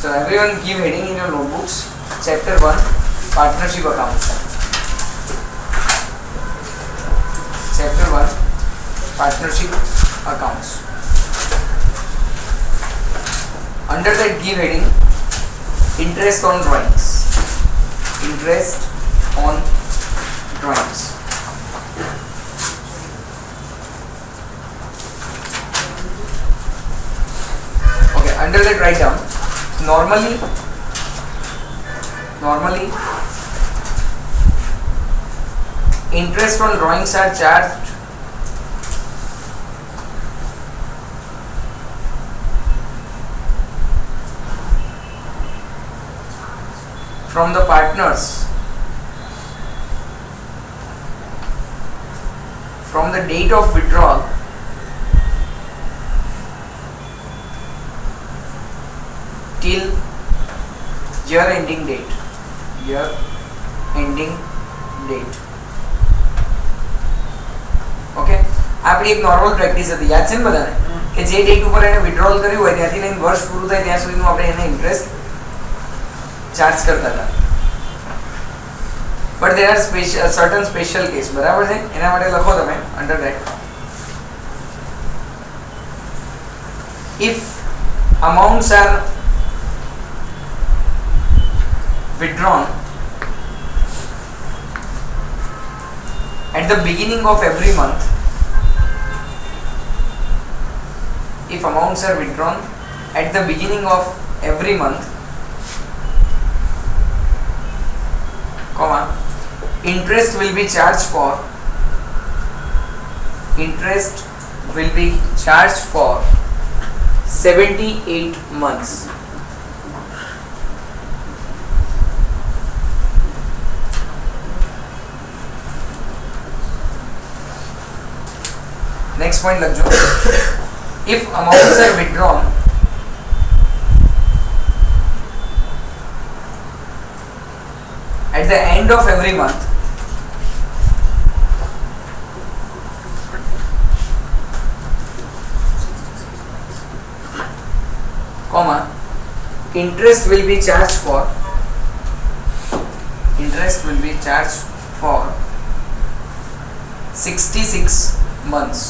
So everyone give heading in your notebooks. Chapter 1, partnership accounts. Chapter 1, partnership accounts. Under that give heading, interest on drawings. Interest on drawings. Okay, under that write down, normally interest on drawings are charged from the partners from the date of withdrawal till year ending date. Okay, આપણી એક normal practice હતી, યાદ છે ને બધાને, કે જે date ઉપર એને વિથડ્રોલ કર્યું હોય ત્યાંથી લઈને વર્ષ પૂરું થાય ત્યાં સુધીનું આપણે એને ઇન્ટરેસ્ટ ચાર્જ કરતા હતા. But there are certain special case, બરાબર છે? એના માટે લખો તમે under that, if amounts are withdrawn at the beginning of every month, if amounts are withdrawn at the beginning of every month, comma, interest will be charged for 78 months. Next point लग जाओ, if amounts are withdrawn at the end of every month, comma, interest will be charged for 66 months.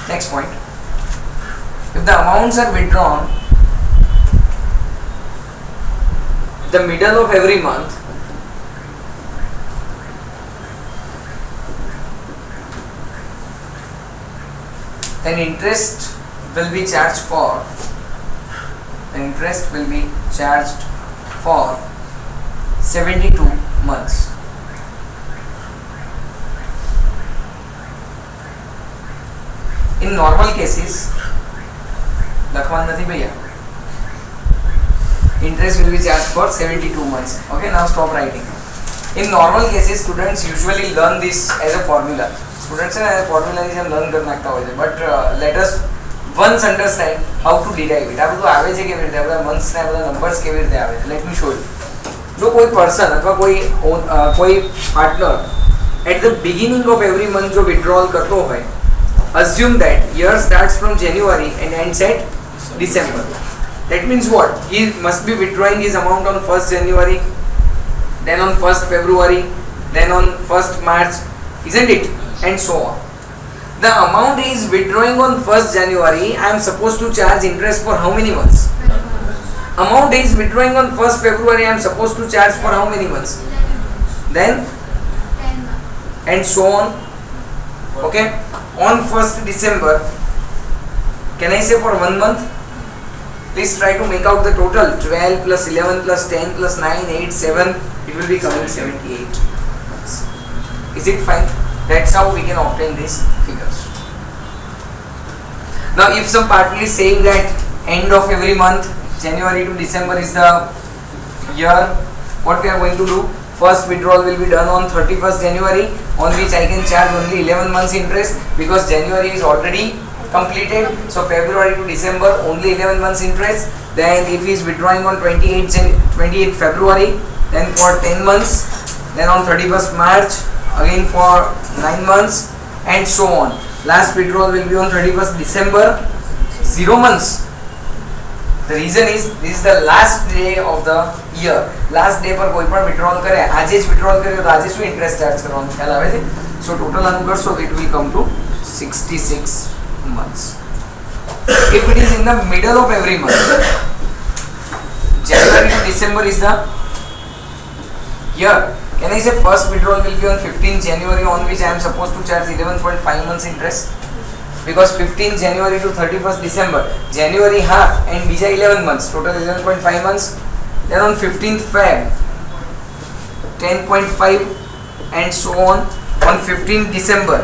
Next point, if the amounts are withdrawn the middle of every month, then interest will be charged for 72 months. In normal cases, લખવાનું નથી ભૈયા, interest will be charged for 72 months. Okay, now stop writing. In normal cases, students usually learn this as a formula. Students ने formula ની જેમ learn કરી નાખતા હોય છે, but let us once understand how to derive it. આ બધું આવે છે કેવી રીતે, આ બધા months ને આ બધા numbers કેવી રીતે આવે છે. Let me show you. જો કોઈ person અથવા કોઈ partner at the beginning of every month જો withdrawal કરતો હોય, assume that year starts from January and ends at December. That means what? He must be withdrawing his amount on 1st January, then on 1st February, then on 1st March, isn't it? And so on. The amount he is withdrawing on 1st January, I am supposed to charge interest for how many months? Amount he is withdrawing on 1st February, I am supposed to charge for how many months? Then and so on. Okay, on 1st December, can I say for 1 month? Please try to make out the total. 12 plus 11 plus 10 plus 9, 8, 7, it will be coming 78. Is it fine? That's how we can obtain these figures. Now if some partner is saying that end of every month, January to December is the year, what we are going to do? First withdrawal will be done on 31st January, on which I can charge only 11 months interest because January is already completed. So February to December only 11 months interest. Then if he is withdrawing on 28th February, then for 10 months. Then on 31st March again for 9 months and so on. Last withdrawal will be on 31st December, 0 months. The reason is this is the last day of the year. Last day पर कोई पण withdrawal करे, આજે જ withdrawal करे તો આજે શું interest charge કરવાનું ખ્યાલ આવે છે? So total આનું કરશો તો it will come to 66 months. If it is in the middle of every month, January to December is the year. Can I say first withdrawal will be on 15th January on which I am supposed to charge 11.5 months interest? Because 15th January to 31st December, January half and bija 11 months, total 11.5 months. Then on 15th Feb, 10.5 and so on. On 15th December,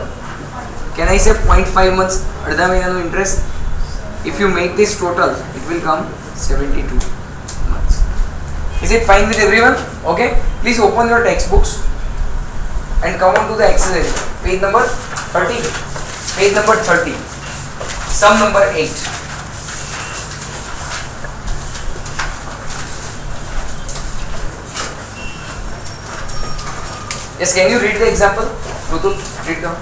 can I say 0.5 months અડધા મહિનાનું interest? If you make this total, it will come 72 months. Is it fine with everyone? Okay. Please open your textbooks and come on to the exercise. Page number 30. Page number 30. Sum number 8. Yes, can you read the example? Rutu, read down.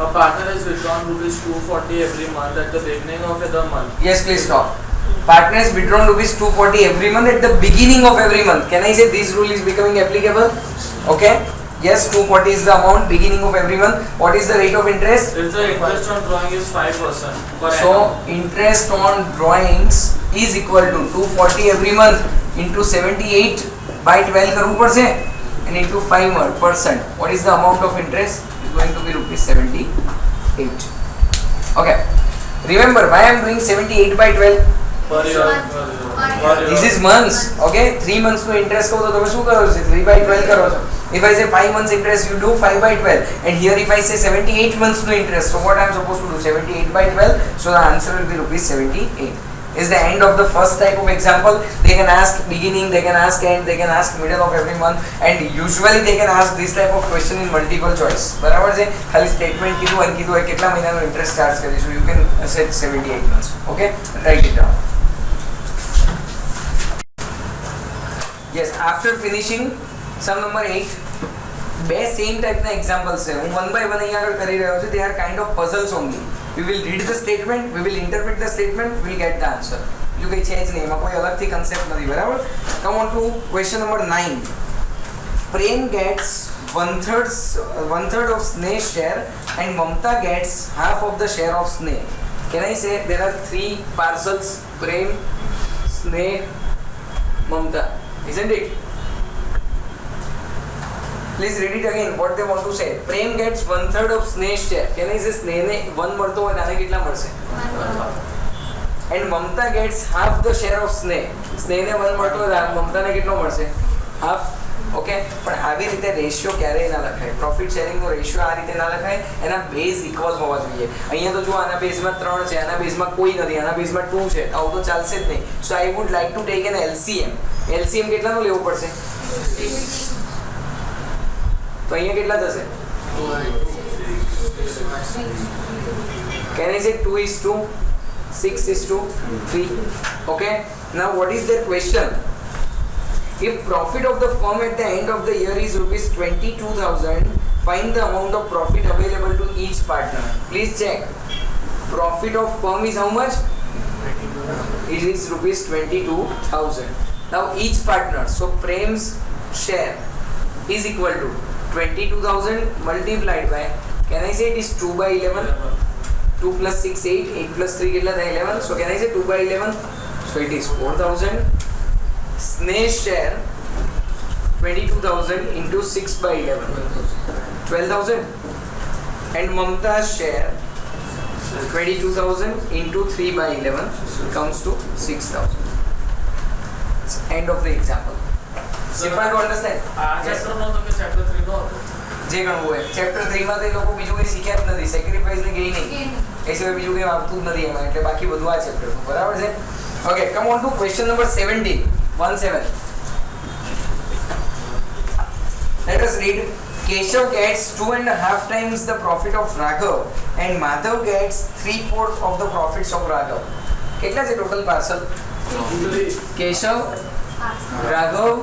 A partner has withdrawn rupees 240 every month at the beginning of the month. Yes, please stop. Partner has withdrawn rupees 240 every month at the beginning of every month. Can I say this rule is becoming applicable? Okay. Yes, 240 is the amount beginning of every month. What is the rate of interest? If the interest on drawing is 5% per So annum. interest on drawings is equal to 240 every month into 78 by 12 करવું પડશે and into 5%. What is the amount of interest? Is going to be rupees 78. Okay. Remember why I am doing 78 by 12? Per year. This is months. Okay. 3 months no interest કહો તો તમે શું કરો છો? 3 by 12 કરો છો. If I say 5 months interest, you do 5 by 12. And here if I say 78 months no interest, so what I am supposed to do? 78 by 12. So the answer will be rupees 78. Is the end of the first type of example. They can ask beginning, they can ask end, they can ask middle of every month, and usually they can ask this type of question in multiple choice. બરાબર છે? ખાલી statement કીધું અને કીધું હોય કેટલા મહિનાનો interest charge કરીશું. You can set 78 months. Okay? Write it down. Yes, after finishing sum number 8, બે સેમ ટાઈપના એક્ઝામ્પલ્સ છે. હું 1 by 1 અહીંયા આગળ કરી રહ્યો છું. They are kind of puzzles only. We will read the statement, we will interpret the statement, we will get the answer. બીજું કંઈ છે જ નહીં, એમાં કોઈ અલગથી કન્સેપ્ટ નથી. બરાબર? Come on to question number 9. Prem gets one third of Sneh's share and Mamta gets half of the share of Sneh. Can I say there are 3 parcels? Prem, Sneh, Mamta. Isn't it? Please read it again. What they want to say. Prem gets one third of Sneh's share. Can I say Sneh ને 1 મળતો હોય આને કેટલા મળશે? And Mamta gets half the share of Sneh. Sneh ને 1 મળતો હોય મમતા ને કેટલો મળશે? Half. ઓકે. પણ આવી રીતે રેશિયો ક્યારેય ના લખાય. પ્રોફિટ શેરિંગ નો રેશિયો આ રીતે ના લખાય. એના બેઝ ઇક્વલ હોવા જોઈએ. અહીંયા તો જો આના બેઝમાં 3 છે, આના બેઝમાં કોઈ નથી, આના બેઝમાં 2 છે. આવું તો ચાલશે જ નહીં. So I would like to take an LCM. LCM કેટલાનું લેવું પડશે? તો અહીંયા કેટલા થશે? Can I say 2 is to 6 is to 3? Okay. Now what is the question? If profit of the firm at the end of the year is rupees 22,000, find the amount of profit available to each partner. Please check. Profit of firm is how much? It is rupees 22,000. Now each partner, so Prem's share is equal to 22,000 multiplied by, can I say it is 2 by 11? 2 plus 6, 8, 8 plus 3 કેટલા થાય? 11. So can I say 2 by 11? So it is 4,000. Sneh's share 22,000 into 6 by 11, 12,000. And Mamta's share 22,000 into 3 by 11 comes to 6,000. End of the example. Simple to understand. આ chapter નો તો કે chapter 3 નો હતો. જે ગણવું હોય chapter 3 માં તે લોકો બીજું કંઈ શીખ્યા જ નથી. સેક્રિફાઈસ ને ગઈ નહીં. એ સિવાય બીજું કંઈ આવતું જ નથી એમાં. એટલે બાકી બધું આ ચેપ્ટર નું. બરાબર છે? Okay, come on to question number 17. 17. Let us read. Keshav gets 2.5 times the profit of Raghav and Madhav gets 3/4 of the profits of Raghav. કેટલા છે total parcel? Keshav, Raghav,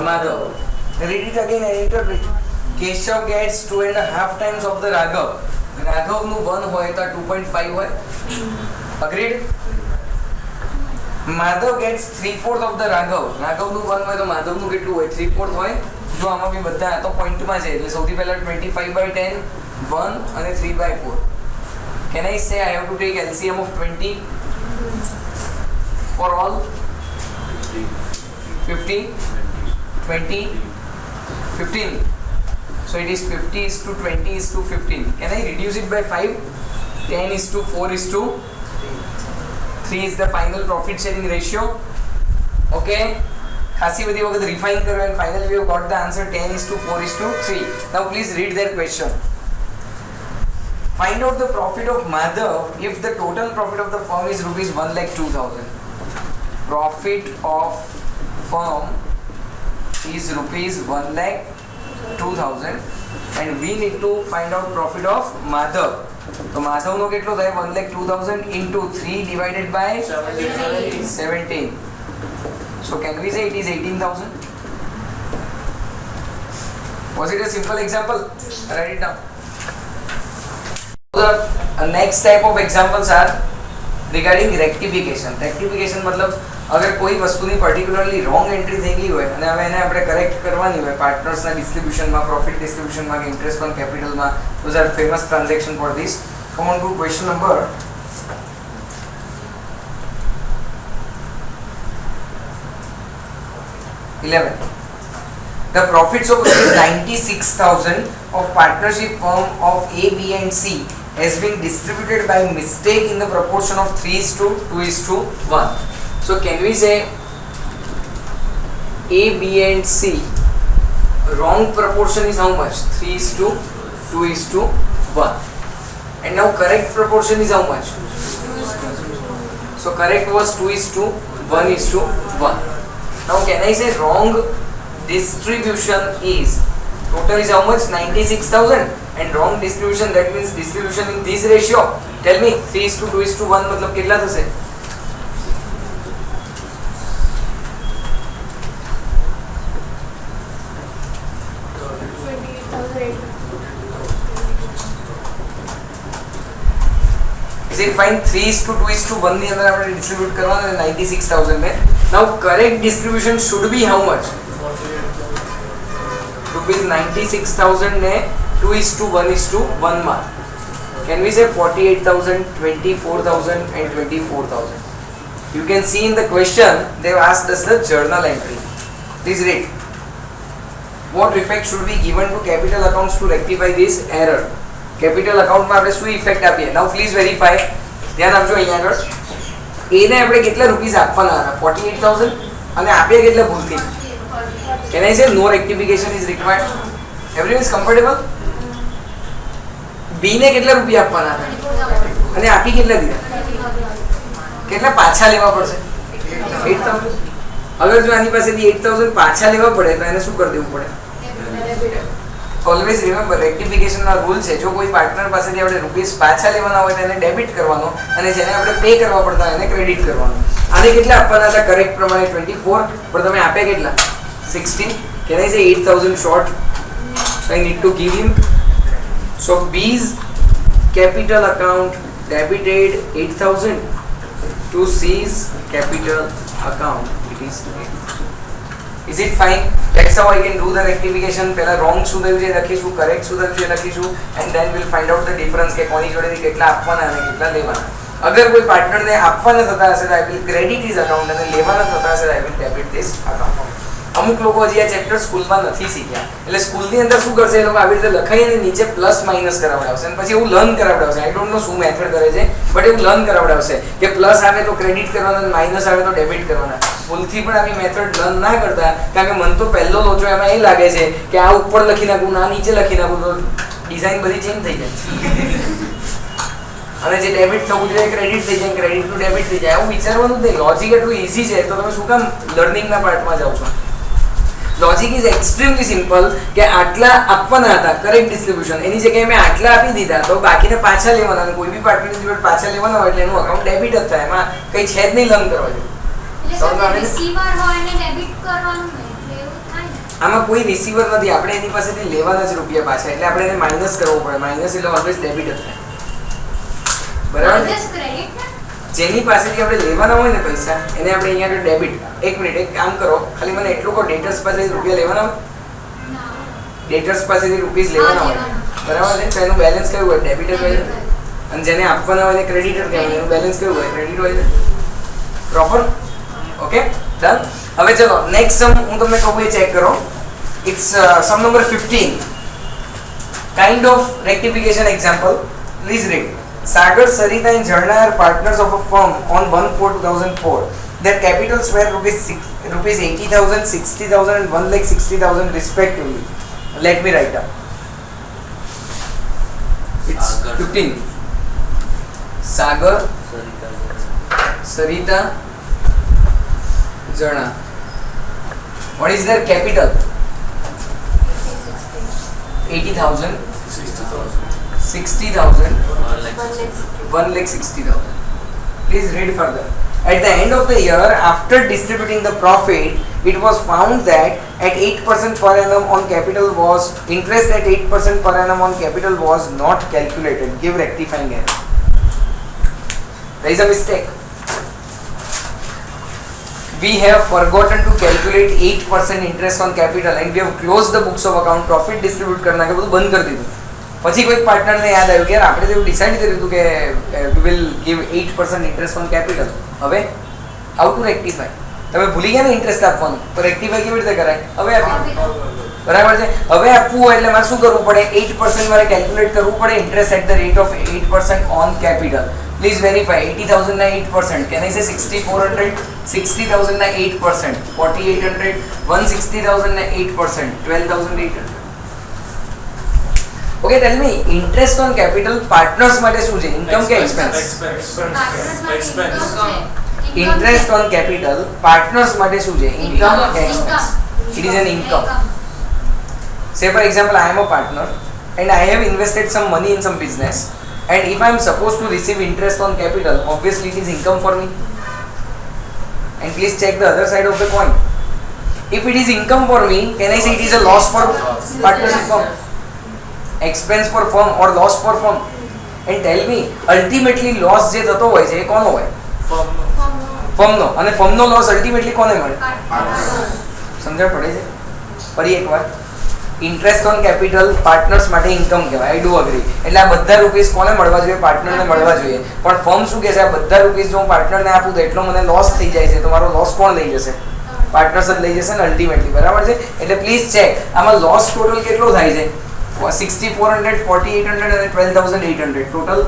Madhav. Read it again and interpret. Keshav gets 2.5 times of the Raghav. Raghav નું 1 હોય તો 2.5 હોય. Agreed? Madhav gets 3/4 of the Raghav. Raghav નું 1 હોય તો Madhav નું કેટલું હોય? 3/4 હોય. જો આમાં બી બધા આ તો પોઈન્ટ માં છે એટલે સૌથી પહેલા 25/10 1 અને 3/4. Can I say I have to take LCM of 20 for all? 50 20 15. So it is 50 is to 20 is to 15. Can I reduce it by 5? 10 is to 4 is to 3 is the final profit sharing ratio. Okay, ખાસી બધી વખત refine કરો and finally we have got the answer 10 is to 4 is to 3. Now please read their question. Find out the profit of Madhav if the total profit of the firm is rupees 1,02,000. Profit of firm is rupees 1,02,000 and we need to find out profit of Madhav. So Madhav નો કેટલો થાય? 1,02,000 into 3 divided by 17. So can we say it is 18,000? Was it a simple example? Write it down. The next type of examples are regarding rectification. Rectification मतलब अगर कोई वस्तुની पर्टिક્યુલરલી wrong entry થઈ ગઈ હોય અને હવે એને આપણે કરેક્ટ કરવાની હોય પાર્ટનર્સના ડિસ્ટ્રીબ્યુશનમાં, પ્રોફિટ ડિસ્ટ્રીબ્યુશનમાં કે ઇન્ટરેસ્ટ ઓન કેપિટલમાં. Those are famous transaction for this. Come on to question number 11. The profits of 96,000 of partnership firm of A, B and C has been distributed by mistake in the proportion of 3:2:1. So can we say A, B and C wrong proportion is how much? 3:2:1. And now correct proportion is how much? So correct was 2:1:1. Now can I say wrong distribution is total is how much? 96,000 and wrong distribution, that means distribution in this ratio. Tell me 3:2:1 मतलब કેટલા થશે? Is it fine? 3:2:1 ની અંદર આપણે distribute કરવાના 96,000 ને. Now correct distribution should be how much? Rupees 96,000 ને 2:1:1 માં. Can we say 48,000, 24,000 and 24,000? You can see in the question they have asked us the journal entry. Please read. What effect should be given to capital accounts to rectify this error? Capital account માં આપણે શું effect આપીએ? Now please verify. ધ્યાન આપજો અહીંયા આગળ. A ને આપણે કેટલા રૂપીસ આપવાના હતા? 48,000 અને આપ્યા કેટલા ભૂલથી? Can I say no rectification is required? Everyone is comfortable? B ને કેટલા રૂપિયા આપવાના હતા? અને આપી કેટલા દીધા? કેટલા પાછા લેવા પડશે? 8,000. અગર જો આની પાસેથી 8,000 પાછા લેવા પડે તો એને શું કરી દેવું પડે? ઓલવેઝ રિમેમ્બર રેક્ટિફિકેશનના રૂલ છે, જો કોઈ પાર્ટનર પાસેથી આપણે રૂપીસ પાછા લેવાના હોય તો એને ડેબિટ કરવાનો અને જેને આપણે પે કરવા પડતા એને ક્રેડિટ કરવાનો. આને કેટલા આપવાના હતા કરેક્ટ પ્રમાણે? 24, પણ તમે આપ્યા કેટલા? 16. Can I say 8,000 short? So I need to give him. So B's capital account debited 8,000 to C's capital account. It is 8,000. Is it fine? That's how I can do the rectification. પહેલા wrong શું થયું છે લખીશું, correct શું થયું છે લખીશું and then we'll find out the difference કે કોની જોડેથી કેટલા આપવાના અને કેટલા લેવાના. અગર કોઈ પાર્ટનરને આપવાના થતા હશે તો I will credit his account અને લેવાના થતા હશે તો I will debit this account. અમુક લોકો હજી આ ચેપ્ટર સ્કૂલમાં નથી શીખ્યા એટલે સ્કૂલની અંદર શું કરશે એ લોકો આવી રીતે લખાઈ અને નીચે પ્લસ માઇનસ કરાવડાવશે અને પછી એવું લર્ન કરાવડાવશે. આઈ ડોન્ટ નો શું મેથડ કરે છે બટ એવું લર્ન કરાવડાવશે કે પ્લસ આવે તો ક્રેડિટ કરવાના અને માઇનસ આવે તો ડેબિટ કરવાના. ભૂલથી પણ આવી મેથડ લર્ન ના કરતા, કારણ કે મને તો પહેલો લોચો એમાં એ લાગે છે કે આ ઉપર લખી નાખું ના નીચે લખી નાખું તો ડિઝાઇન બધી ચેન્જ થઈ જાય અને જે ડેબિટ થવું જોઈએ ક્રેડિટ થઈ જાય, ક્રેડિટ ટુ ડેબિટ થઈ જાય. આવું વિચારવાનું જ નહીં. લોજિક એટલું ઇઝી છે તો તમે શું કામ લર્નિંગના પાર્ટમાં જાઓ છો? લોજિક ઇઝ એક્સ્ટ્રીમલી સિમ્પલ કે આટલા આપવાના હતા કરેક્ટ ડિસ્ટ્રીબ્યુશન, એની જગ્યાએ મેં આટલા આપી દીધા તો બાકીને પાછા લેવાના, અને કોઈ બી પાર્ટનરની જોડે પાછા લેવાના હોય એટલે એનું અકાઉન્ટ ડેબિટ જ થાય, એમાં કંઈ છે જ નહીં લર્ન કરવા જેવું. રિસીવર હોય ને ડેબિટ કરવાનું ને એટલે એવું થાય ને. આમાં કોઈ રિસીવર નથી, આપણે એની પાસેથી લેવાના જ રૂપિયા પાછા, એટલે આપણે એને માઇનસ કરવો પડે. માઇનસ એટલે ઓલવેઝ ડેબિટ જ થાય, બરાબર છે? જસ્ટ ક્રેડિટ ને. જેની પાસેથી આપણે લેવાના હોય ને પૈસા એને આપણે અહીંયા આગળ ડેબિટ. એક મિનિટ, એક કામ કરો, ખાલી મને એટલું કહો, ડેટર્સ પાસેથી રૂપિયા લેવાના હોય, ના. ડેટર્સ પાસેથી રૂપીસ લેવાના હોય, બરાબર છે? તો એનું બેલેન્સ કયું હોય? ડેબિટ જ હોય છે. અને જેને આપવાના હોય એને ક્રેડિટર કહેવાય, એનું બેલેન્સ કયું હોય? ક્રેડિટ હોય છે. પ્રોપર? Okay, done. હવે ચલો નેક્સ્ટ સમ હું તમને કહું એ ચેક કરો. It's sum number 15. Kind of rectification example. Please read. Sagar, Sarita and Jharna are partners of a firm on 1/4/2004. Their capitals were rupees 80,000, 60,000 and 1,60,000 respectively. Let me write down. It's 15. Sagar, Sarita, Jharna. What is their capital? 80,000, 60,000, 1,60,000. Please read further. At the end of the year, after distributing the profit, it was found that at 8% per annum on capital was interest at 8% per annum on capital was not calculated. Give rectifying error. There is a mistake. We have forgotten to calculate 8% interest on capital and we have closed the books of account. Profit distribute करना के બધું બંધ કરી દીધું. પછી કોઈ પાર્ટનરને યાદ આવ્યું કે યાર આપણે તો એવું ડિસાઈડ કર્યું હતું કે we will give 8% interest on capital. હવે હાઉ ટુ રેક્ટિફાય? તમે ભૂલી ગયા ને ઇન્ટરેસ્ટ આપવાનું, તો રેક્ટિફાય કેવી રીતે કરાય? હવે આપી, બરાબર છે? હવે આપવું હોય એટલે મારે શું કરવું પડે? 8% મારે કેલ્ક્યુલેટ કરવું પડે, interest at the rate of 8% on capital. Please verify. 80,000 ના 8%, કેન આઈ સે 6,400? 60,000 ના 8%, 4,800. 160,000 ના 8%, 12,800. Okay, tell me, interest on capital partners માટે શું છે? ઇન્કમ કે expense? Interest on capital partners માટે શું છે? ઇન્કમ કે expense? It is an income. Say for example, I am a partner and I have invested some money in some business, and if I am supposed to receive interest on capital, obviously it is income for me. And please check the other side of the coin. If it is income for me, can I say it is a loss for partnership firm? Expense for firm or loss for firm? And tell me, ultimately loss જે થતો હોય છે એ કોનો હોય? ફર્મનો. અને ફર્મનો loss ultimately કોને મળે? સમજણ પડે છે? ફરી એકવાર, ઇન્ટરેસ્ટ ઓન કેપિટલ પાર્ટનર્સ માટે ઇન્કમ કહેવાય. I do agree. એટલે આ બધા રૂપીસ કોને મળવા જોઈએ? પાર્ટનરને મળવા જોઈએ. પણ ફર્મ શું કહે છે? આ બધા રૂપીસ જો હું પાર્ટનરને આપું તો એટલો મને લોસ થઈ જાય છે, તો મારો લોસ કોણ લઈ જશે? પાર્ટનર્સ જ લઈ જશે ને અલ્ટિમેટલી, બરાબર છે? એટલે પ્લીઝ ચેક, આમાં લોસ ટોટલ કેટલો થાય છે? 6,400, 4,800 and 12,800 total.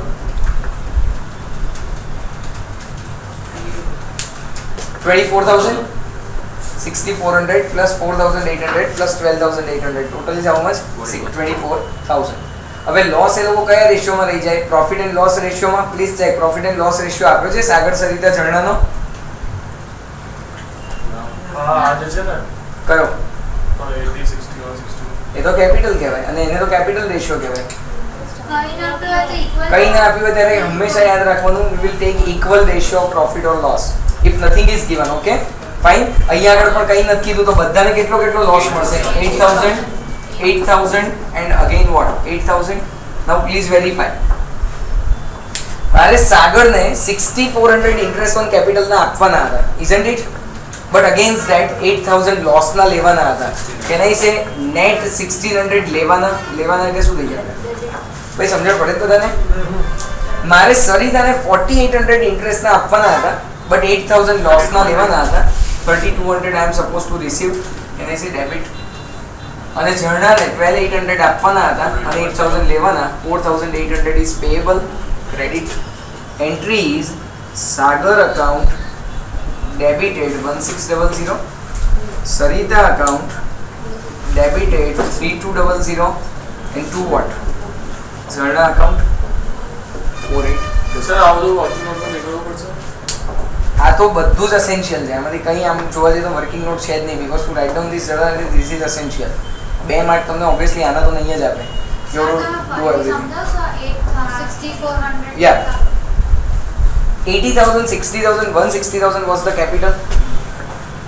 $24,000. 6,400 plus 4,800 plus 12,800 total is how much? 24,000. હવે લોસ એ લોકો કયા રેશિયોમાં રહી જાય? પ્રોફિટ એન્ડ લોસ રેશિયોમાં. Please check. Profit and loss ratio આપ્યો છે સાગર, સરિતા, ઝરણાનો. હા જે છે ને કયો? 80, 60, 160. એ તો કેપિટલ કહેવાય અને એને તો કેપિટલ રેશિયો કહેવાય. કઈ કંઈ ના આપ્યું હોય તો equal ના આપ્યું હોય ત્યારે હંમેશા યાદ રાખવાનું, we will take equal ratio of profit or loss if nothing is given. Okay, fine. અહીંયા આગળ પણ કંઈ નથી કીધું તો બધાને કેટલો કેટલો લોસ મળશે? 8,000 and again what? 8,000. Now please verify. મારે સાગરને 6,400 ઇન્ટરેસ્ટ ઓન કેપિટલના આપવાના હતા, isn't it? But against that 8,000 લોસના લેવાના હતા. Can I say net 1,600 લેવાના એટલે શું થઈ જાય? ભાઈ સમજણ પડે બધાને? મારે સરિતાને 4,800 ઇન્ટરેસ્ટના આપવાના હતા, but 8,000 લોસના લેવાના હતા. 3,200 I am supposed to receive. Can I say debit? અને ઝરણાને 12,800 આપવાના હતા અને 8,000 લેવાના. 4,800 is payable, credit. Entry is Sagar account debited 1,600, Sarita account debited 3,200 and to what? Zarna account 4,800. Sir આ બધું વર્કિંગ નોટમાં નીકળવું પડશે. આ તો બધું જ એસેન્શિયલ છે, આમાંથી કંઈ આમ જોવા જઈએ તો વર્કિંગ નોટ છે જ નહીં, because to write down this journal this is essential. 2 mark તમને ઓબ્વિયસલી આના તો નહીં જ આપે. You have to do everything. Yeah. 80,000, 60,000, 160,000 was the capital.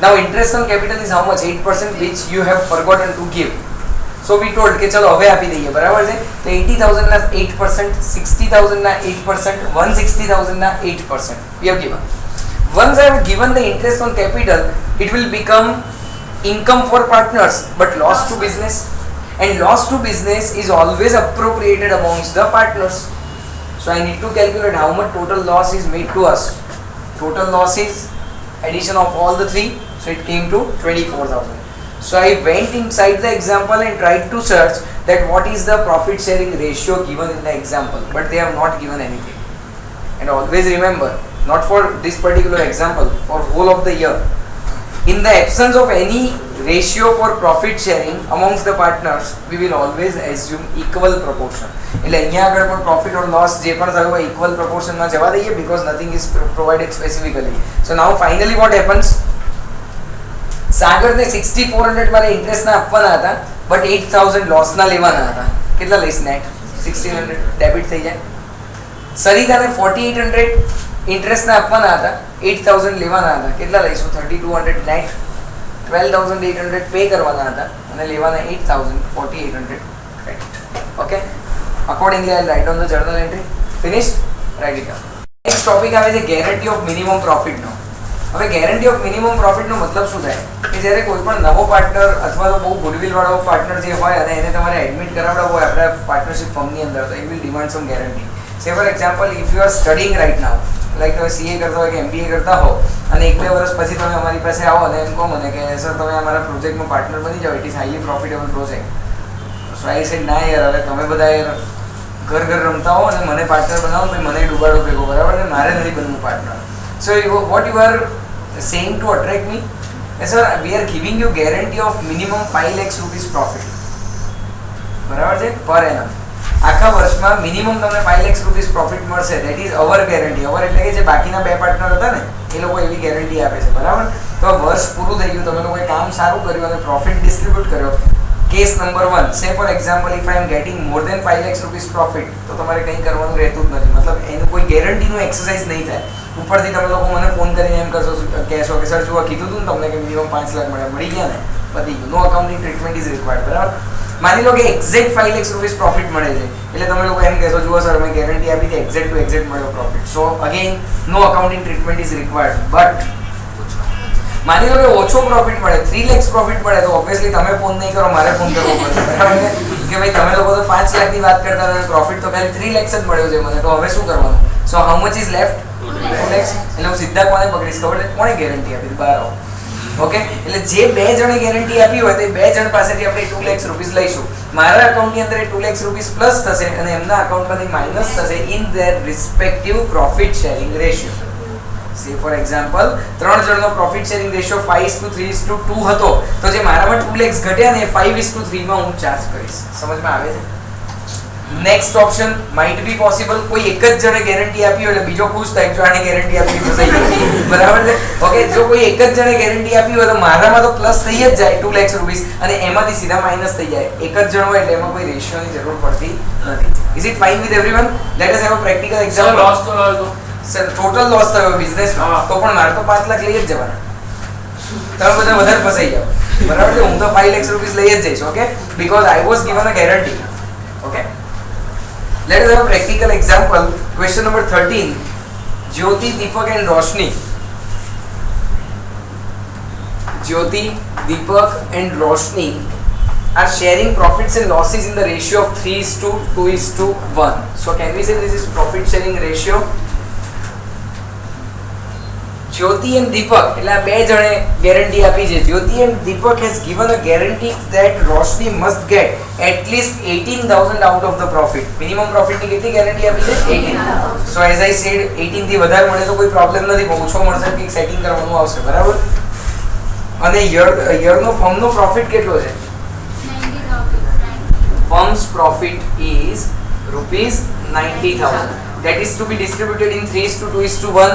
Now interest on capital is how much? 8%, which you have forgotten to give. So we told કે ચલો હવે આપી દઈએ, બરાબર છે. તો 80,000 ના 8%, 60,000 ના 8%, 160,000 ના 8% we have given. Once I have given the interest on capital, it will become income for partners but loss to business, and loss to business is always appropriated amongst the partners. So I need to calculate how much total loss is made to us. Total loss is addition of all the three, so it came to 24,000. So I went inside the example and tried to search that what is the profit sharing ratio given in the example, but they have not given anything. And always remember, not for this particular example, for whole of the year, in the absence of any ratio for profit sharing amongst the partners, we will always assume equal proportion. એટલે અહીંયા આગળ પણ profit or loss જે પણ થયું હોય equal proportion માં જવા દઈએ, because nothing is provided specifically. So now finally what happens? સાગરને 6400 મારે ઇન્ટરેસ્ટ ના આપવાના હતા, બટ 8000 લોસ ના લેવાના હતા. કેટલા લઈશ નેટ? 1600 ડેબિટ થઈ જાય. સરિતાને 4800 ઇન્ટરેસ્ટ ના આપવાના હતા, 8000 લેવાના હતા. કેટલા લઈશું? 3200 નેટ. 12800 પે કરવાના હતા અને લેવાના 8000, 4800 credit. Okay, accordingly I write on the journal entry. Finished? Write it down. Next topic આવે છે ગેરંટી ઓફ મિનિમમ પ્રોફિટનો. હવે ગેરંટી ઓફ મિનિમમ પ્રોફિટનો મતલબ શું થાય કે જ્યારે કોઈ પણ નવો પાર્ટનર અથવા તો બહુ ગુડવિલ વાળો પાર્ટનર જે હોય અને એને તમારે એડમિટ કરાવડાવવો હોય આપણા પાર્ટનરશિપ ફર્મની અંદર, તો એ will demand some guarantee. Say for example, if you are studying right now, like તમે સીએ કરતા હોય કે એમબીએ કરતા હો અને 1-2 વર્ષ પછી તમે અમારી પાસે આવો અને એમ કહો મને કે સર તમે અમારા પ્રોજેક્ટમાં પાર્ટનર બની જાઓ, it is highly profitable project. So I said ના યાર, હવે તમે બધા યાર ઘર રમતા હો અને મને પાર્ટનર બનાવો તો મને ડૂબાડો ભેગો, બરાબર ને? મારે નથી બનવું partner. So what you are saying to attract me? Yes sir, we are giving you guarantee of minimum 5 lakhs rupees profit, બરાબર છે, પર એનમ. આખા વર્ષમાં મિનિમમ તમને 5 lakhs rupees પ્રોફિટ મળશે. That is our guarantee. Our એટલે કે જે બાકીના 2 પાર્ટનર હતા ને એ લોકો એવી ગેરંટી આપે છે, બરાબર? તો વર્ષ પૂરું થઈ ગયું, તમે લોકોએ કામ સારું કર્યું અને પ્રોફિટ ડિસ્ટ્રીબ્યુટ કર્યો. Case number 1, say for example, if I am getting more than 5 lakhs rupees profit, તો તમારે કંઈ કરવાનું રહેતું જ નથી. મતલબ એનું કોઈ ગેરંટીનું એક્સરસાઇઝ નહીં થાય. ઉપરથી તમે લોકો મને ફોન કરીને એમ કહેશો કે સર જુઓ કીધું હતું ને તમને કે મિનિમમ 5 લાખ મળી ગયા ને, પતી ગયું. નો અકાઉન્ટિંગ ટ્રીટમેન્ટ ઇઝ રિક્વાયર્ડ, બરાબર? માની લો કે એક્ઝેક્ટ 5 lakhs rupees પ્રોફિટ મળે છે, એટલે તમે લોકો એમ કહેશો જુઓ સર મેં ગેરંટી આપી હતી, એક્ઝેક્ટ ટુ એક્ઝેક્ટ મળ્યો profit. So again no accounting treatment is required. But માની લો કે ઓછો પ્રોફિટ મળે, 3 lakhs પ્રોફિટ મળે, તો ઓબ્વિયસલી તમે ફોન નહીં કરો, મારે ફોન કરવો પડશે, બરાબર ને? કે ભાઈ તમે લોકો તો 5 લાખની વાત કરતા હતા, પ્રોફિટ તો ખાલી 3 lakhs જ મળ્યો છે મને, તો હવે શું કરવાનું? So how much is left? 2 lakhs. એટલે હું સીધા કોને પકડીશ ખબર છે? કોણે ગેરંટી આપી? બહાર આવો. ઓકે, એટલે જે 2 જણે ગેરંટી આપી હોય તો એ 2 જણ પાસેથી આપણે 2 lakhs રૂપીસ લઈશું. મારા અકાઉન્ટની અંદર 2 lakhs રૂપીસ પ્લસ થશે અને એમના અકાઉન્ટમાંથી માઇનસ થશે in their respective profit sharing ratio. Say for example, 3 જણનો પ્રોફિટ શેરિંગ રેશિયો 5:3:2 હતો, તો જે મારામાં 2 lakhs ઘટ્યા ને એ 5:3 માં હું ચાર્જ કરીશ. સમજમાં આવે છે? Next option might be possible, કોઈ એક જ જણે ગેરંટી આપી હોય એટલે બીજો ખુશ થાય જો આને ગેરંટી આપી ફસાઈ ગઈ, બરાબર છે? ઓકે, જો કોઈ એક જ જણે ગેરંટી આપી હોય તો મારામાં તો પ્લસ થઈ જ જાય 2 lakhs રૂપીસ અને એમાંથી સીધા માઇનસ થઈ જાય. એક જ જણ હોય એટલે એમાં કોઈ રેશિયોની જરૂર પડતી નથી. Is it fine with everyone? Let us have a practical example. Loss તો હતો સર, ટોટલ લોસ થયો બિઝનેસમાં, તો પણ મારે તો 5 લાખ લઈ જ જવાના. તમે બધા વધારે ફસાઈ જાઓ, બરાબર છે? હું તો 5 lakhs રૂપીસ લઈ જ જઈશ. Okay, because I was given a guarantee. Okay, let us have a practical example. Question number 13. Jyoti, Deepak and Roshni. Jyoti, Deepak and Roshni are sharing profits and losses in the ratio of 3:2:1. So can we say this is profit sharing ratio? Jyoti and Deepak, એટલે આ 2 જણે guarantee આપી છે. Jyoti and Deepak has given a guarantee that Roshni must get at least 18,000 out of the profit. Minimum profit ની કેટલી guarantee આપી છે? 18. So as I said, 18 થી વધારે મળે તો કોઈ પ્રોબ્લેમ નથી, પણ ઓછો મળશે કે સેટિંગ કરવાનું આવશે, બરાબર? અને યરનો ફર્મનો પ્રોફિટ કેટલો છે? 90,000. Firm's profit is rupees 90,000. That is to be distributed in 3:2:1.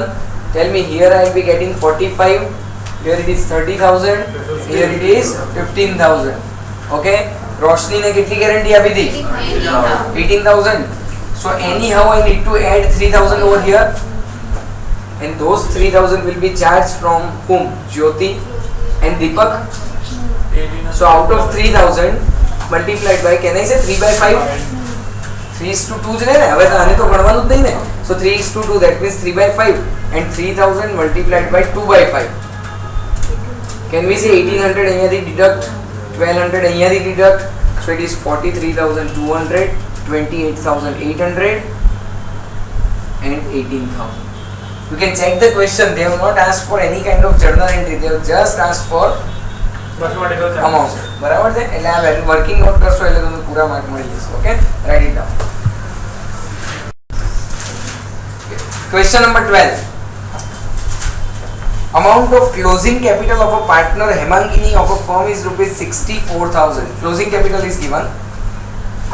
Tell me, here I will be getting 45, here it is 30,000, here it is 15,000. Okay? रोशनी ने कितनी गारंटी अभी दी? 18,000. So anyhow I need to add 3,000 over here, and those 3,000 will be charged from whom? Jyoti and Deepak. 18. So out of 3,000 multiplied by, can I say 3 by 5? 3:2 જ ને, હવે તો આને તો ગણવાનું જ નહીં ને. So 3:2, that means 3 by 5, and 3,000 multiplied by 2 by 5. Can we say 1800 અહીંયાથી deduct, 1200 અહીંયાથી deduct, so it is 43,200, 28,800 and 18,000. You can check the question. They have not asked for any kind of journal entry. They have just asked for amount. બરાબર છે? એટલે આ working note કરશો એટલે તમને પૂરા માર્ક મળી જશે. Okay, write it down. Question number 12. Amount of closing capital of a partner Hemangini of a firm is rupees 64,000. Closing capital is given.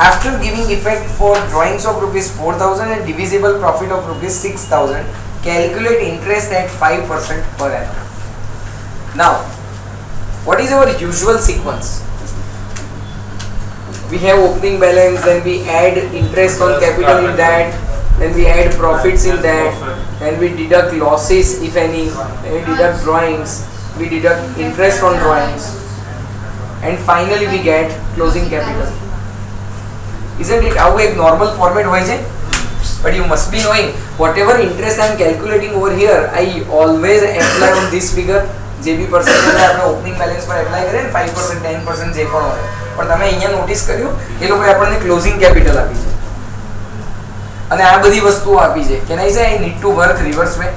After giving effect for drawings of rupees 4,000 and divisible profit of rupees 6,000, calculate interest at 5% per annum. Now, what is our usual sequence? We have opening balance, then we add interest on capital in that, then we add profits in that, then we deduct losses if any, then we deduct drawings, we deduct interest on drawings, and finally we get closing capital. Isn't it how a normal format હોય છે? But you must be knowing whatever interest I am calculating over here, I always apply on this figure. જે બી percentage આપણે opening balance પર apply કરીએ ને 5% 10% જે પણ હોય, પણ તમે અહીંયા નોટિસ કર્યું એ લોકોએ આપણને ક્લોઝિંગ કેપિટલ આપી છે અને આ બધી વસ્તુઓ આપી છે. કેન આઈ સે I need to work reverse way,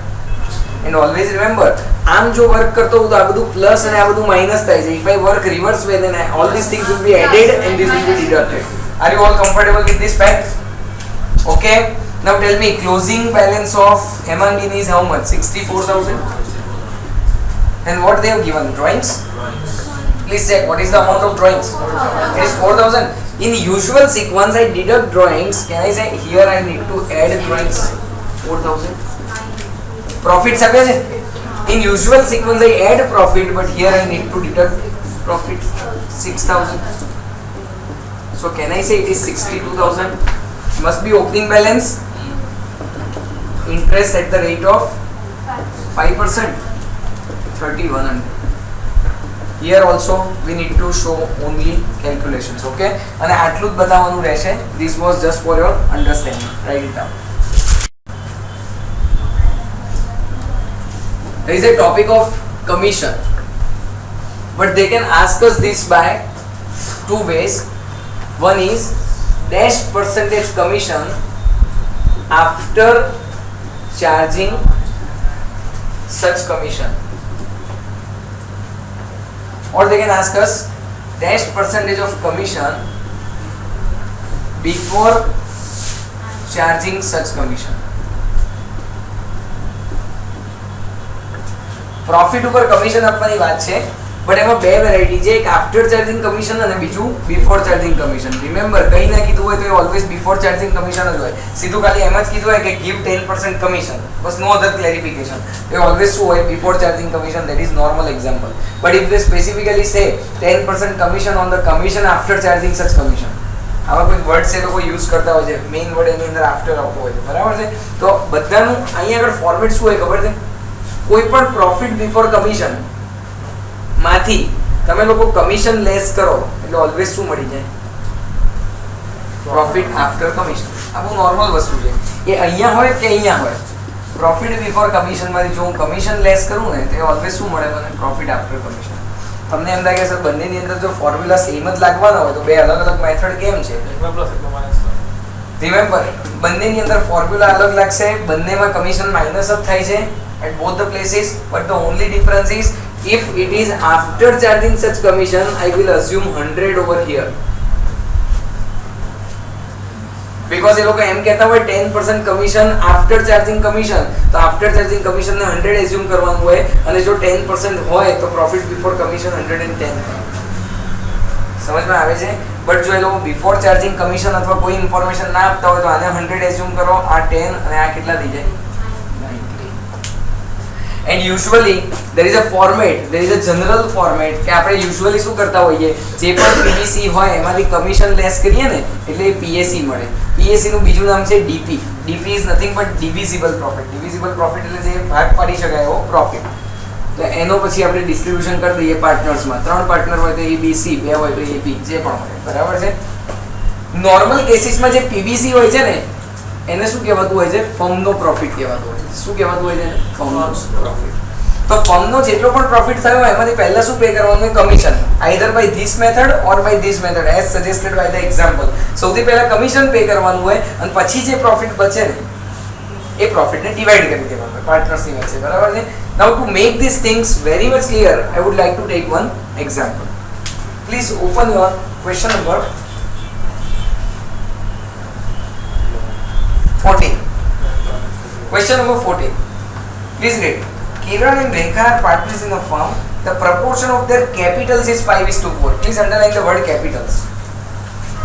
and always remember આમ જો વર્ક કરતો હોઉં તો આ બધું પ્લસ અને આ બધું માઇનસ થાય છે. If I work reverse way then all these things will be added and this will be deducted. Are you all comfortable with this fact? Okay, now tell me, closing balance of Hemangini is how much? 64,000. And what they have given? Drawings? Please check what is the amount of drawings. It is 4,000. In usual sequence I deduct drawings. Can I say here I need to add drawings? 4,000. Profits appear. In usual sequence I add profit, but here I need to deduct profit 6,000. So can I say it is 62,000? Must be opening balance, interest at the rate of 5%. 3,100. Here also we need to show only calculations. Okay, અને આટલું જ બતાવવાનું રહેશે. This was just for your understanding. Write it down. There is a topic of commission, but they can ask us this by two ways. One is dash percentage commission after charging such commission. Or they can ask us dash percentage of commission before charging such commission. Profit ઉપર commission આપવાની વાત છે, but એમાં બે variety છે, એક after charging commission અને બીજું બિફોર ચાર્જિંગ કમિશન. રિમેમ્બર, કંઈ ના કીધું હોય તો એ ઓલવેઝ બિફોર ચાર્જિંગ કમિશન જ હોય. સીધું ખાલી એમ જ કીધું હોય કે ગીવ 10% કમિશન, બસ નો અધર ક્લેરિફિકેશન. એ ઓલવેઝ શું હોય? Before charging commission. That is normal example. But if they specifically say 10% commission on the commission after charging such commission, આવા કોઈ વર્ડ છે લોકો યુઝ કરતા હોય છે, મેઇન વર્ડ એની અંદર આફ્ટર આવતો હોય છે. બરાબર છે? તો બધાનું અહીંયા આગળ ફોર્મેટ શું હોય ખબર છે? કોઈ પણ પ્રોફિટ બિફોર કમિશન માંથી તમે લોકો કમિશન લેસ કરો એટલે ઓલવેઝ શું મળી જાય? Profit after commission. આ બહુ નોર્મલ વસ્તુ છે. એ અહીંયા હોય કે અહીંયા હોય, પ્રોફિટ બિફોર કમિશન માંથી જો હું કમિશન લેસ કરું ને તો ઓલવેઝ શું મળે મને? Profit after commission. તમને એમ લાગે સર બંનેની અંદર જો ફોર્મ્યુલા સેમ જ લાગવાના હોય તો બે અલગ અલગ મેથડ કેમ છે? રિમેમ્બર, બંનેની અંદર ફોર્મ્યુલા અલગ લાગશે, બંનેમાં કમિશન માઇનસ જ થાય છે at both the places, but the only difference is if it is after charging such commission I will assume 100 over here, because એ લોકો એમ કહેતા હોય 10% કમિશન આફ્ટર ચાર્જિંગ કમિશન, તો આફ્ટર ચાર્જિંગ કમિશન ને 100 assume કરવાનું હોય, અને જો 10% હોય તો પ્રોફિટ બિફોર કમિશન 110 થાય. સમજમાં આવે છે? બટ જો એ લોકો બિફોર ચાર્જિંગ કમિશન અથવા કોઈ ઇન્ફોર્મેશન ના આપતા હોય તો આને 100 એઝ્યુમ કરો, આ 10 અને આ કેટલા થઈ જાય? 90. And usually there is a format, there is a general format કે આપણે યુઝ્યુઅલી શું કરતા હોઈએ, જે પણ PBC હોય એમાંથી કમિશન લેસ કરીએ ને એટલે PAC મળે. PAC નું બીજું નામ છે DP. DP is nothing but divisible profit. divisible profit એટલે જે ભાગ પાડી શકાય એવો પ્રોફિટ. તો એનો પછી આપણે ડિસ્ટ્રીબ્યુશન કરી દઈએ પાર્ટનર્સમાં. 3 પાર્ટનર હોય તો ABC, 2 હોય તો AP, જે પણ હોય, બરાબર છે. નોર્મલ કેસીસમાં જે PBC હોય છે ને એને શું કહેવાતું હોય છે, ફર્મનો પ્રોફિટ કહેવાતું હોય છે. શું કહેવાતું હોય છે? ફર્મનો પ્રોફિટ. તો ફર્મનો જેટલો પણ પ્રોફિટ થયો હોય એમાંથી પહેલા શું પે કરવાનું હોય? Commission. Either by this method or by this method as suggested by the example. સૌથી પહેલા કમિશન પે કરવાનું હોય અને પછી જે પ્રોફિટ બચે ને એ પ્રોફિટને ડિવાઈડ કરી દેવાનું હોય પાર્ટનર્સની વચ્ચે, બરાબર છે. Now to make this things very much clear I would like to take one example. Please open your question number 14. Question number 14. Please read. Kiran and Rekha are partners in a firm. The proportion of their capitals is 5:4. Please underline the word capitals.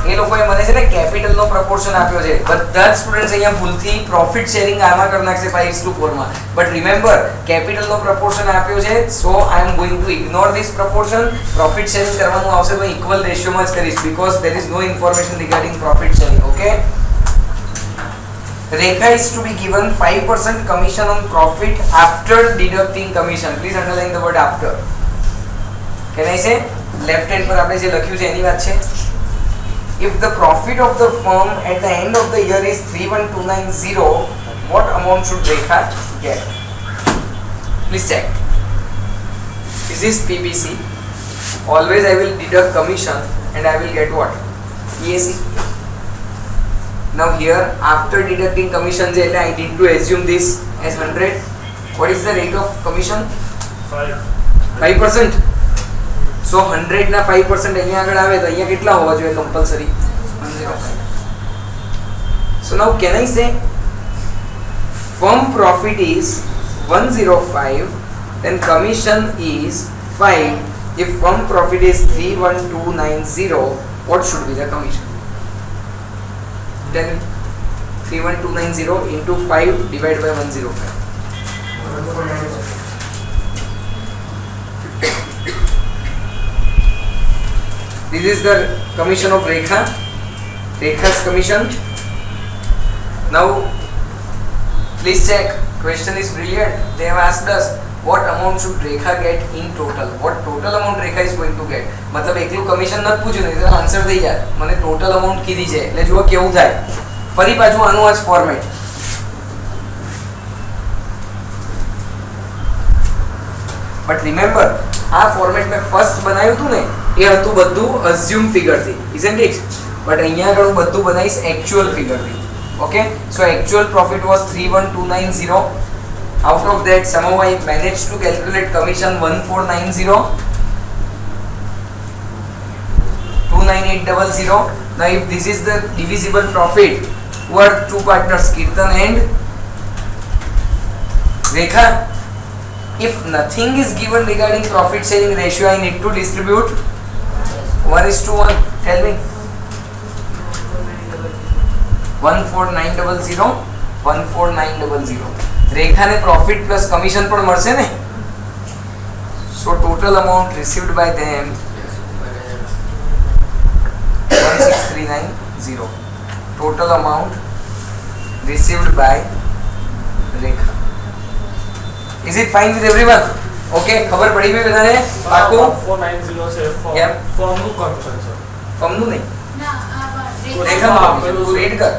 એ લોકોએ મને છે ને કેપિટલનો proportion આપ્યો છે. બધા જ students અહીંયા ભૂલથી પ્રોફિટ શેરિંગ આમાં કરી નાખશે 5:4 માં. બટ રિમેમ્બર કેપિટલનો પ્રપોર્શન આપ્યો છે, so I am going to ignore this proportion. Profit sharing કરવાનું આવશે તો ઇક્વલ રેશિયોમાં જ કરીશ because there is no information regarding profit sharing. Okay. Rekha is to be given 5% commission on profit after deducting commission. Please underline the word after. Can I say? Left hand પર આપણે જે લખ્યું છે એની વાત છે. If the profit of the firm at the end of the year is 31290, what amount should Rekha get? Please check. This is PBC. Always I will deduct commission and I will get what? PAC. Now here after deducting commission I need to assume this as 100. What is the rate of commission? 5%. So 100 ના 5% અહીંયા આગળ આવે તો અહીંયા કેટલા હોવા જોઈએ compulsory? 105. So now can I say firm profit is 105, then commission is 5. If firm profit is 31290, what should be the commission? Then 31290 into 5 divided by 105. This is the commission of Rekha. Rekha's commission. Now please check. Question is brilliant. They have asked us what amount should Rekha get in total. What total amount Rekha is going to get. मतलब એકલું commission નથી પૂછ્યું ને, એટલે answer થઈ જાય. મને total amount કીધી છે એટલે જુઓ કેવું થાય. ફરી પાછું આનું આ જ ફોર્મેટ. બટ રિમેમ્બર આ ફોર્મેટ મેં ફર્સ્ટ બનાવ્યું હતું ને એ હતું બધું અઝ્યુમ ફિગરથી, ઇઝન્ટ ઇટ? બટ અહીંયા આગળ હું બધું બનાવીશ એક્ચ્યુઅલ ફિગરથી. Okay. So actual profit was 31290. Out of that somehow I managed to calculate commission 1490, 29800. Now if this is the divisible profit, who are two partners, Kirtan and Rekha? If nothing is given regarding profit sharing ratio, I need to distribute 1:1. Tell me. 14900, 14900. રેખાને profit plus commission પણ મળશે ને. So total amount received by them 16390. Total amount received by Rekha. Is it fine with everyone? Okay. ખબર પડી ગઈ બધાને? પાકું? 490 છે ફોર્મનું કમિશન છે. ફોર્મનું નહીં ના આ રેખામાં તું રેડ કર.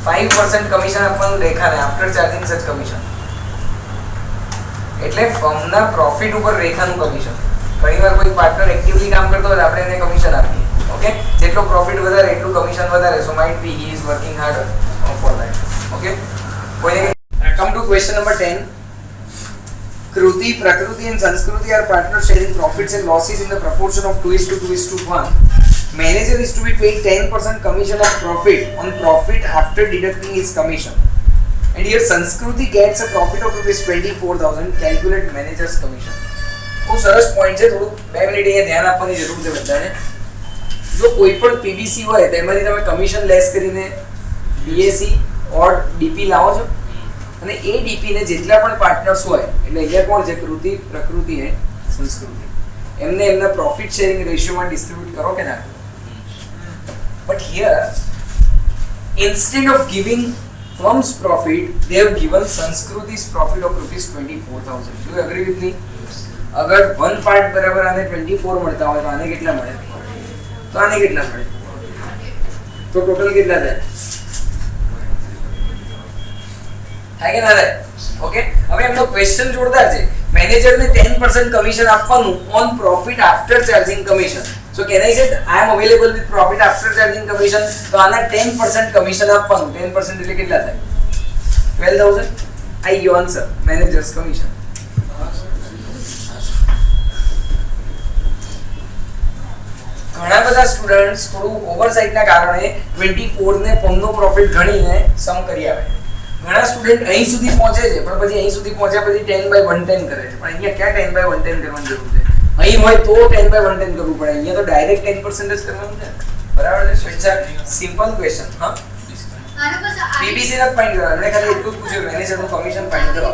5% કમિશન આપવાનું રેખાને આફ્ટર ચાર્જિંગ સચ કમિશન. એટલે ફર્મના પ્રોફિટ ઉપર રેખાનું કમિશન. ઘણીવાર કોઈ પાર્ટનર એક્ટિવલી કામ કરતો હોય આપણે એને કમિશન આપીએ. ઓકે. જેટલો પ્રોફિટ વધારે એટલું કમિશન વધારે. So might be he is working harder for that. Okay. કોઈને come to question number 10. Kruti, Prakriti and Sanskriti are partners sharing profits and losses in the proportion of 2:2:1. Manager is to be paid 10% commission of profit on profit after deducting his commission. And here Sanskriti gets a profit of ₹24,000. Calculate manager's commission. બહુ સરસ point છે. થોડું 2 minute અહીંયા ધ્યાન આપવાની જરૂર છે બધાને. જો કોઈ પણ પીબીસી હોય તેમાંથી તમે કમિશન લેસ કરીને બીએસી ઓર ડીપી લાવો છો અને એ ડીપી ને જેટલા પણ પાર્ટનર્સ હોય એટલે અહીંયા કોણ છે કૃતિ પ્રકૃતિ અને સંસ્કૃતિ એમને એમના પ્રોફિટ શેરિંગ રેશિયોમાં ડિસ્ટ્રીબ્યુટ કરો કે ના but here instead of giving firm's profit they have given Sanskruti's profit of rupees 24,000. Do you agree with me? अगर वन पार्ट बराबर आने 24 મળતા હોય તો આને કેટલા મળે તો આને કેટલા મળે તો ટોટલ કેટલા થાય થાય કે ના થાય ઓકે હવે એમનો ક્વેશ્ચન જોરદાર છે મેનેજરને 10% કમિશન આપવાનું on profit after charging commission so can I said I am available with profit after charging commission તો આના 10% કમિશન આપવાનું 10% એટલે કેટલા થાય 12000 આઈ ગયો આન્સર મેનેજર્સ કમિશન ઘણા બધા સ્ટુડન્ટ્સ થોડું ઓવરસાઇટના કારણે 24 ને ફોર્મનો પ્રોફિટ ગણીને સમ કરી આવે ઘણા સ્ટુડન્ટ અહીં સુધી પહોંચે છે પણ પછી અહીં સુધી પહોંચ્યા પછી 10/110 કરે છે પણ અહીંયા ક્યાં 10/110 કરવાની જરૂર છે અહીં હોય તો 10/110 કરવું પડે અહીંયા તો ડાયરેક્ટ 10% જ કરવાનું છે બરાબર છે so it's a simple question હા આનો બસ બીબીસી ના ફાઇન્ડ કરવા મને ખાલી એટલું જ પૂછ્યું મેનેજરનું કમિશન ફાઇન્ડ કરો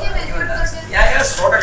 યા 100%